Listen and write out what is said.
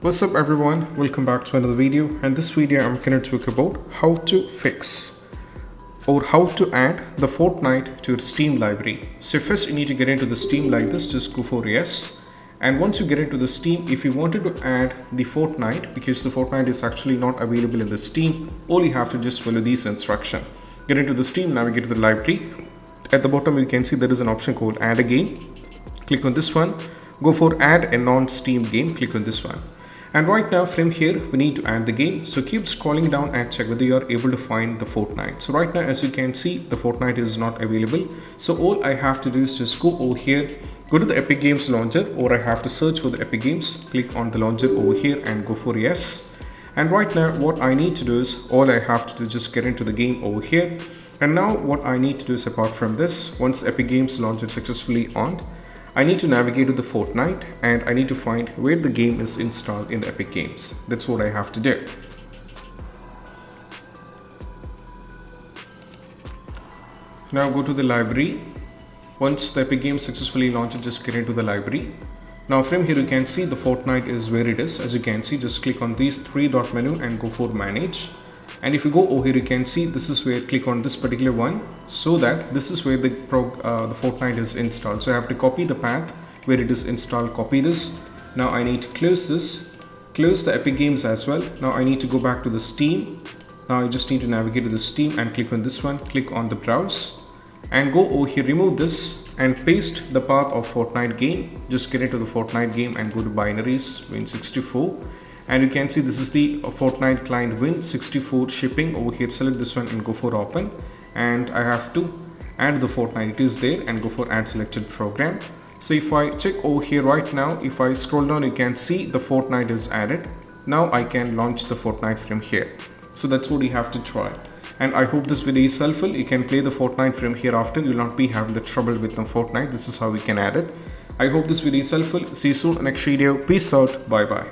What's up everyone, welcome back to another video, and this video I'm going to talk about how to fix or how to add the Fortnite to your Steam library. So first you need to get into the Steam like this, just go for yes. And once you get into the Steam, if you wanted to add the Fortnite, because the Fortnite is actually not available in the Steam, all you have to just follow these instructions. Get into the Steam, navigate to the library. At the bottom you can see there is an option called add a game. Click on this one, go for add a non-Steam game, click on this one. And right now from here we need to add the game, so keep scrolling down and check whether you are able to find the Fortnite. So right now as you can see the Fortnite is not available, so all I have to do is just go over here, go to the Epic Games launcher, or I have to search for the Epic Games, click on the launcher over here and go for yes. And right now what I need to do is all I have to do is just get into the game over here. And now what I need to do is, apart from this, once Epic Games launcher successfully on, I need to navigate to the Fortnite and I need to find where the game is installed in the Epic Games. That's what I have to do. Now go to the library. Once the Epic Games successfully launched, just get into the library. Now from here you can see the Fortnite is where it is. As you can see, just click on these three dot menu and go for manage. And if you go over here, you can see this is where, click on this particular one, so that this is where the Fortnite is installed. So I have to copy the path where it is installed, copy this. Now I need to close this, close the Epic Games as well. Now I need to go back to the Steam. Now I just need to navigate to the Steam and click on this one, click on the browse and go over here, remove this and paste the path of Fortnite game. Just get into the Fortnite game and go to binaries, Win64. And you can see this is the Fortnite client Win64 shipping. Over here select this one and go for open, and I have to add the Fortnite, it is there, and go for add selected program. So if I check over here right now, if I scroll down, you can see the Fortnite is added. Now I can launch the Fortnite from here. So that's what you have to try, and I hope this video is helpful. You can play the Fortnite from here after, you will not be having the trouble with the Fortnite. This is how we can add it. I hope this video is helpful. See you soon in the next video. Peace out, bye bye.